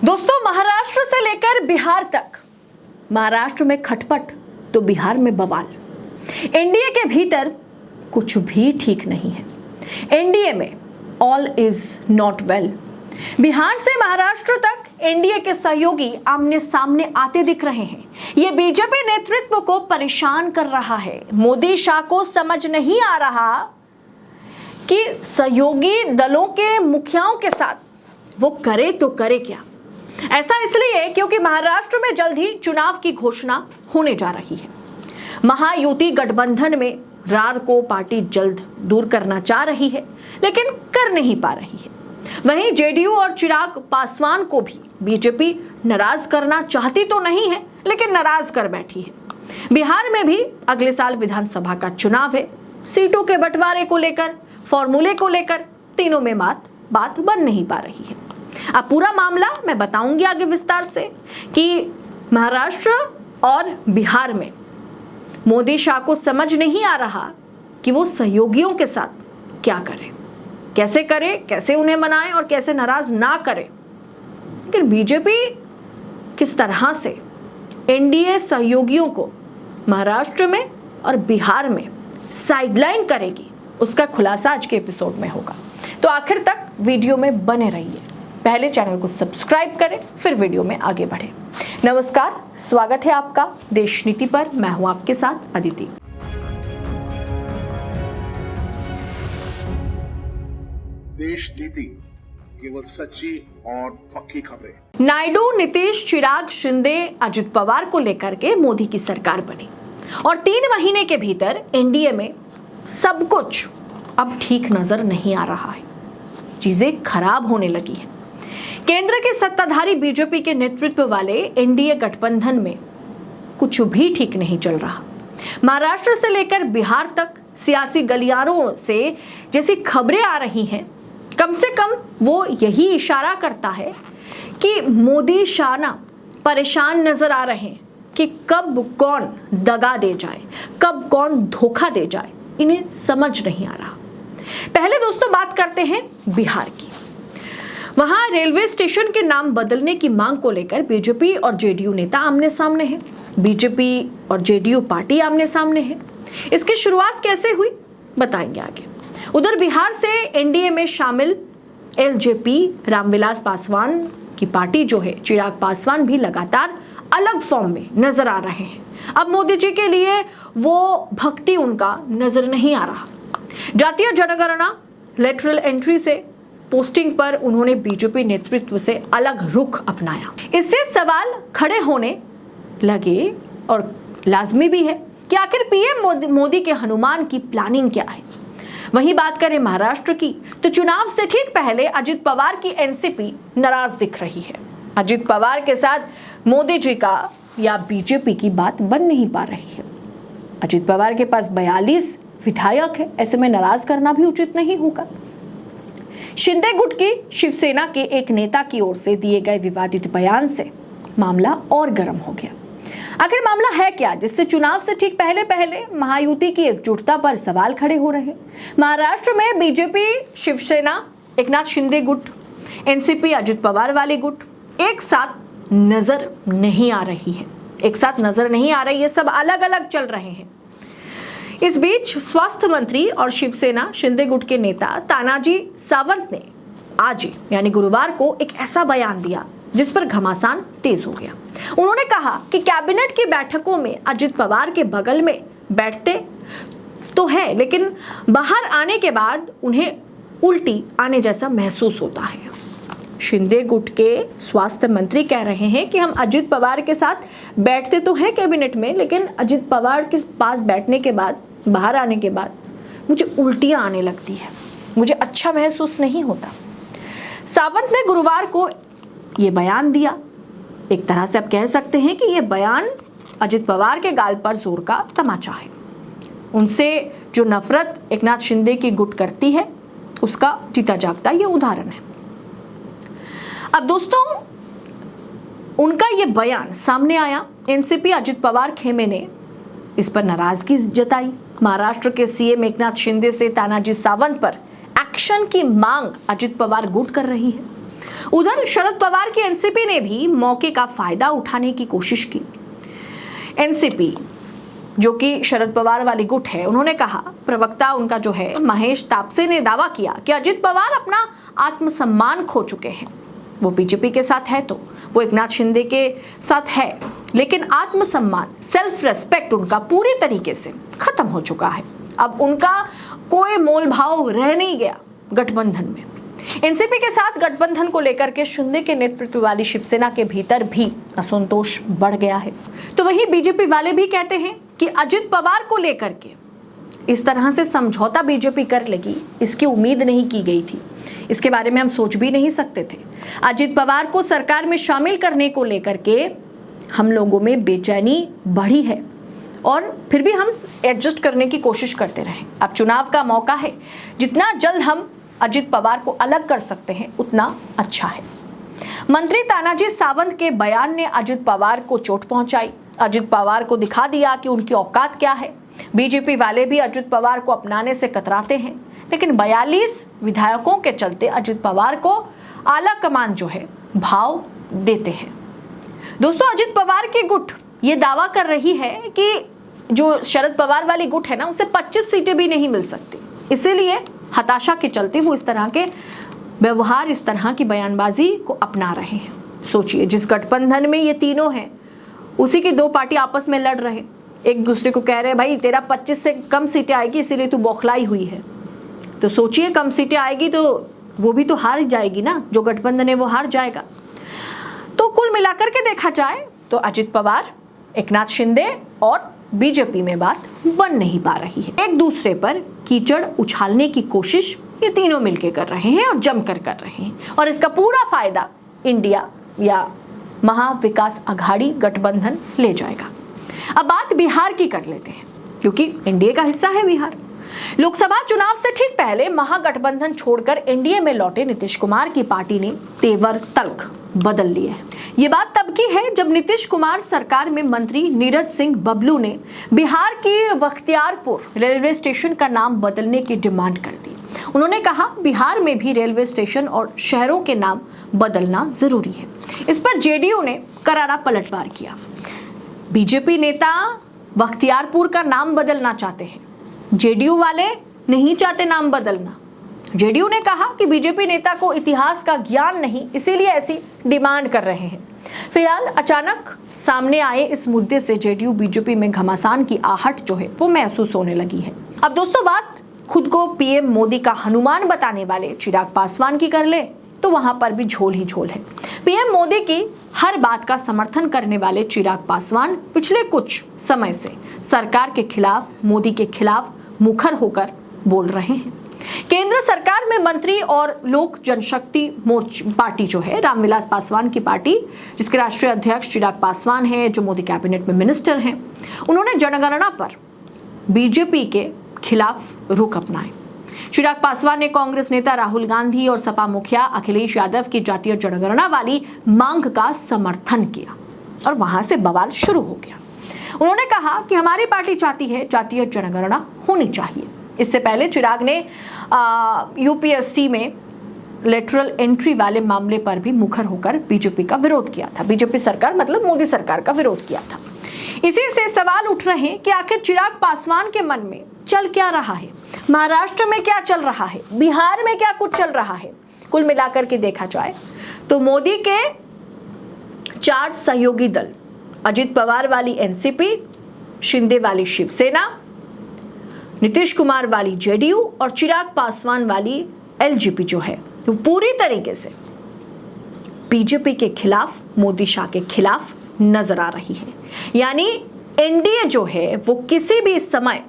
दोस्तों, महाराष्ट्र से लेकर बिहार तक, महाराष्ट्र में खटपट तो बिहार में बवाल। एनडीए के भीतर कुछ भी ठीक नहीं है। एनडीए में all is not well. Bihar से महाराष्ट्र तक एनडीए के सहयोगी आमने सामने आते दिख रहे हैं। ये बीजेपी नेतृत्व को परेशान कर रहा है। मोदी शाह को समझ नहीं आ रहा कि सहयोगी दलों के मुखियाओं के साथ वो करे तो करे क्या। ऐसा इसलिए क्योंकि महाराष्ट्र में जल्द ही चुनाव की घोषणा होने जा रही है। महायुति गठबंधन में रार को पार्टी जल्द दूर करना चाह रही है, लेकिन कर नहीं पा रही है। वहीं जेडीयू और चिराग पासवान को भी बीजेपी नाराज करना चाहती तो नहीं है, लेकिन नाराज कर बैठी है। बिहार में भी अगले साल विधानसभा का चुनाव है। सीटों के बंटवारे को लेकर, फॉर्मूले को लेकर तीनों में बात बन नहीं पा रही है। अब पूरा मामला मैं बताऊंगी आगे विस्तार से कि महाराष्ट्र और बिहार में मोदी शाह को समझ नहीं आ रहा कि वो सहयोगियों के साथ क्या करे, कैसे उन्हें मनाएं और कैसे नाराज ना करें। लेकिन बीजेपी किस तरह से एनडीए सहयोगियों को महाराष्ट्र में और बिहार में साइडलाइन करेगी, उसका खुलासा आज के एपिसोड में होगा। तो आखिर तक वीडियो में बने रहिए। पहले चैनल को सब्सक्राइब करें, फिर वीडियो में आगे बढ़ें। नमस्कार, स्वागत है आपका देश नीति पर। मैं हूं आपके साथ अदिति। देश नीति, केवल सच्ची और पक्की खबरें। नायडू, नीतीश, चिराग, शिंदे, अजित पवार को लेकर के मोदी की सरकार बनी और 3 महीने के भीतर एनडीए में सब कुछ अब ठीक नजर नहीं आ रहा है। चीजें खराब होने लगी हैं। केंद्र के सत्ताधारी बीजेपी के नेतृत्व वाले एनडीए गठबंधन में कुछ भी ठीक नहीं चल रहा। महाराष्ट्र से लेकर बिहार तक सियासी गलियारों से जैसी खबरें आ रही हैं, कम से कम वो यही इशारा करता है कि मोदी शाह ना परेशान नजर आ रहे हैं कि कब कौन दगा दे जाए, कब कौन धोखा दे जाए, इन्हें समझ नहीं आ रहा। पहले दोस्तों बात करते हैं बिहार की। वहां रेलवे स्टेशन के नाम बदलने की मांग को लेकर बीजेपी और जेडीयू नेता आमने सामने हैं। बीजेपी और जेडीयू पार्टी आमने सामने है। इसकी शुरुआत कैसे हुई बताएंगे आगे। उधर बिहार से एनडीए में शामिल एलजेपी रामविलास पासवान की पार्टी जो है, चिराग पासवान भी लगातार अलग फॉर्म में नजर आ रहे हैं। अब मोदी जी के लिए वो भक्ति उनका नजर नहीं आ रहा। जातीय जनगणना लेटरल एंट्री से पोस्टिंग पर उन्होंने बीजेपी नेतृत्व से अलग रुख अपनाया। इससे सवाल खड़े होने लगे और लाजमी भी है कि आखिर पीएम मोदी के हनुमान की प्लानिंग क्या है। वहीं बात करें महाराष्ट्र की, तो चुनाव से ठीक पहले अजित पवार की एनसीपी नाराज दिख रही है। अजित पवार के साथ मोदी जी का या बीजेपी की बात बन नहीं पा रही है। अजित पवार के पास 42 विधायक है, ऐसे में नाराज करना भी उचित नहीं होगा। शिंदे गुट की शिवसेना के एक नेता की ओर से दिए गए विवादित बयान से मामला और गर्म हो गया। आखिर मामला है क्या जिससे चुनाव से ठीक पहले महायुति की एकजुटता पर सवाल खड़े हो रहे हैं। महाराष्ट्र में बीजेपी, शिवसेना, एकनाथ शिंदे गुट, एनसीपी, अजित पवार वाले गुट एक साथ नजर नहीं आ रही है। ये सब अलग अलग चल रहे हैं। इस बीच स्वास्थ्य मंत्री और शिवसेना शिंदे गुट के नेता तानाजी सावंत ने आज यानी गुरुवार को एक ऐसा बयान दिया जिस पर घमासान तेज हो गया। उन्होंने कहा कि कैबिनेट की बैठकों में अजित पवार के बगल में बैठते तो है, लेकिन बाहर आने के बाद उन्हें उल्टी आने जैसा महसूस होता है। शिंदे गुट के स्वास्थ्य मंत्री कह रहे हैं कि हम अजित पवार के साथ बैठते तो हैं कैबिनेट में, लेकिन अजित पवार के पास बैठने के बाद, बाहर आने के बाद मुझे उल्टियां आने लगती है, मुझे अच्छा महसूस नहीं होता। सावंत ने गुरुवार को ये बयान दिया। एक तरह से आप कह सकते हैं कि ये बयान अजित पवार के गाल पर जोर का तमाचा है। उनसे जो नफरत एकनाथ शिंदे की गुट करती है, उसका जीता जागता ये उदाहरण है। अब दोस्तों, उनका ये बयान सामने आया। एनसीपी अजित पवार खेमे ने इस पर नाराजगी जताई। महाराष्ट्र के सीएम एकनाथ शिंदे से तानाजी सावंत पर एक्शन की मांग अजित पवार गुट कर रही है। उधर शरद पवार की एनसीपी ने भी मौके का फायदा उठाने की कोशिश की। एनसीपी जो कि शरद पवार वाली गुट है, उन्होंने कहा, प्रवक्ता उनका जो है महेश तापसे ने दावा किया कि अजित पवार अपना आत्मसम्मान खो चुके हैं। वो बीजेपी के साथ है तो वो एकनाथ शिंदे के साथ है, लेकिन आत्मसम्मान, सेल्फ रेस्पेक्ट उनका पूरी तरीके से खत्म हो चुका है। अब उनका कोई मोल भाव रह नहीं गया गठबंधन में। एनसीपी के साथ गठबंधन को लेकर के शिंदे के नेतृत्व वाली शिवसेना के भीतर भी असंतोष बढ़ गया है। तो वहीं बीजेपी वाले भी कहते हैं कि अजित पवार को लेकर के इस तरह से समझौता बीजेपी कर लेगी, इसकी उम्मीद नहीं की गई थी। इसके बारे में हम सोच भी नहीं सकते थे। अजित पवार को सरकार में शामिल करने को लेकर के हम लोगों में बेचैनी बढ़ी है और फिर भी हम एडजस्ट करने की कोशिश करते रहे। अब चुनाव का मौका है, जितना जल्द हम अजित पवार को अलग कर सकते हैं उतना अच्छा है। मंत्री तानाजी सावंत के बयान ने अजित पवार को चोट पहुंचाई। अजित पवार को दिखा दिया कि उनकी औकात क्या है। बीजेपी वाले भी अजित पवार को अपनाने से कतराते हैं, लेकिन 42 विधायकों के चलते अजित पवार को आला कमान जो है भाव देते हैं। दोस्तों, अजित पवार की गुट ये दावा कर रही है कि जो शरद पवार वाली गुट है ना, उसे 25 सीटें भी नहीं मिल सकती। इसीलिए हताशा के चलते वो इस तरह के व्यवहार, इस तरह की बयानबाजी को अपना रहे हैं। सोचिए, जिस गठबंधन में ये तीनों हैं, उसी की 2 पार्टी आपस में लड़ रहे, एक दूसरे को कह रहे हैं भाई तेरा 25 से कम सीटें आएगी इसीलिए तू बौखलाई हुई है। तो सोचिए, कम सीटें आएगी तो वो भी तो हार जाएगी ना, जो गठबंधन है वो हार जाएगा। तो कुल मिलाकर के देखा जाए तो अजित पवार, एकनाथ शिंदे और बीजेपी में बात बन नहीं पा रही है। एक दूसरे पर कीचड़ उछालने की कोशिश ये तीनों मिलकर कर रहे हैं और जमकर कर रहे हैं, और इसका पूरा फायदा इंडिया या महाविकास आघाड़ी गठबंधन ले जाएगा। अब बात बिहार की कर लेते हैं, क्योंकि एनडीए का हिस्सा है बिहार। लोकसभा चुनाव से ठीक पहले महागठबंधन छोड़कर एनडीए में लौटे नीतीश कुमार की पार्टी ने तेवर तल्ख बदल लिए है। ये बात तब की है जब नीतीश कुमार सरकार में मंत्री नीरज सिंह बबलू ने बिहार की बख्तियारपुर रेलवे स्टेशन का नाम बदलने की डिमांड कर दी। उन्होंने कहा बिहार में भी रेलवे स्टेशन और शहरों के नाम बदलना जरूरी है। इस पर जेडीयू ने करारा पलटवार किया। बीजेपी नेता बख्तियारपुर का नाम बदलना चाहते हैं, जेडीयू वाले नहीं चाहते नाम बदलना। जेडीयू ने कहा कि बीजेपी नेता को इतिहास का ज्ञान नहीं, इसीलिए ऐसी डिमांड कर रहे हैं। फिलहाल अचानक सामने आए इस मुद्दे से जेडीयू बीजेपी में घमासान की आहट जो है वो महसूस होने लगी है। अब दोस्तों, बात खुद को पीएम मोदी का हनुमान बताने वाले चिराग पासवान की कर ले तो वहां पर भी झोल ही झोल है। पीएम मोदी की हर बात का समर्थन करने वाले चिराग पासवान पिछले कुछ समय से सरकार के खिलाफ, मोदी के खिलाफ मुखर होकर बोल रहे हैं। केंद्र सरकार में मंत्री और लोक जनशक्ति पार्टी जो है, रामविलास पासवान की पार्टी, जिसके राष्ट्रीय अध्यक्ष चिराग पासवान हैं, जो मोदी कैबिनेट में मिनिस्टर हैं, उन्होंने जनगणना पर बीजेपी के खिलाफ रुख अपनाए। चिराग पासवान ने कांग्रेस नेता राहुल गांधी और सपा मुखिया अखिलेश यादव की जातीय जनगणना वाली मांग का समर्थन किया और वहां से बवाल शुरू हो गया। उन्होंने कहा कि हमारी पार्टी चाहती है जातीय जनगणना होनी चाहिए। इससे पहले चिराग ने यूपीएससी में लेटरल एंट्री वाले मामले पर भी मुखर होकर बीजेपी का विरोध किया था। बीजेपी सरकार मतलब मोदी सरकार का विरोध किया था। इसी से सवाल उठ रहे हैं कि आखिर चिराग पासवान के मन में चल क्या रहा है, महाराष्ट्र में क्या चल रहा है, बिहार में क्या कुछ चल रहा है। कुल मिलाकर के देखा जाए तो मोदी के 4 सहयोगी दल, अजित पवार वाली एनसीपी, शिंदे वाली शिवसेना, नीतीश कुमार वाली जेडीयू और चिराग पासवान वाली एलजेपी जो है वो पूरी तरीके से बीजेपी के खिलाफ, मोदी शाह के खिलाफ नजर आ रही है। यानी एनडीए जो है वो किसी भी समय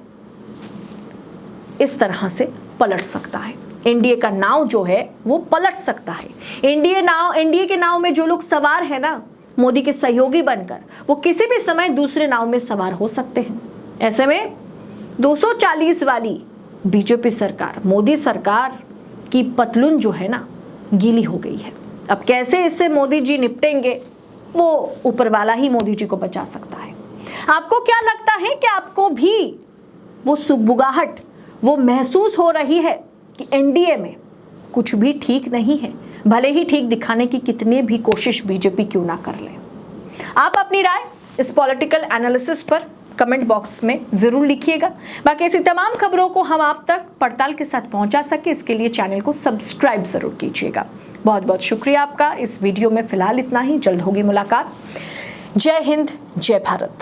इस तरह से पलट सकता है। एनडीए का नाव जो है वो पलट सकता है। एनडीए के नाव में जो लोग सवार है ना, मोदी के सहयोगी बनकर, वो किसी भी समय दूसरे नाव में सवार हो सकते हैं। ऐसे में 240 वाली बीजेपी सरकार, मोदी सरकार की पतलून जो है ना गीली हो गई है। अब कैसे इससे मोदी जी निपटेंगे, वो ऊपर वाला ही मोदी जी को बचा सकता है। आपको क्या लगता है कि आपको भी वो सुगबुगाहट वो महसूस हो रही है कि एनडीए में कुछ भी ठीक नहीं है, भले ही ठीक दिखाने की कितनी भी कोशिश बीजेपी क्यों ना कर ले। आप अपनी राय इस पॉलिटिकल एनालिसिस पर कमेंट बॉक्स में जरूर लिखिएगा। बाकी ऐसी तमाम खबरों को हम आप तक पड़ताल के साथ पहुंचा सके, इसके लिए चैनल को सब्सक्राइब जरूर कीजिएगा। बहुत बहुत शुक्रिया आपका। इस वीडियो में फिलहाल इतना ही, जल्द होगी मुलाकात। जय हिंद, जय भारत।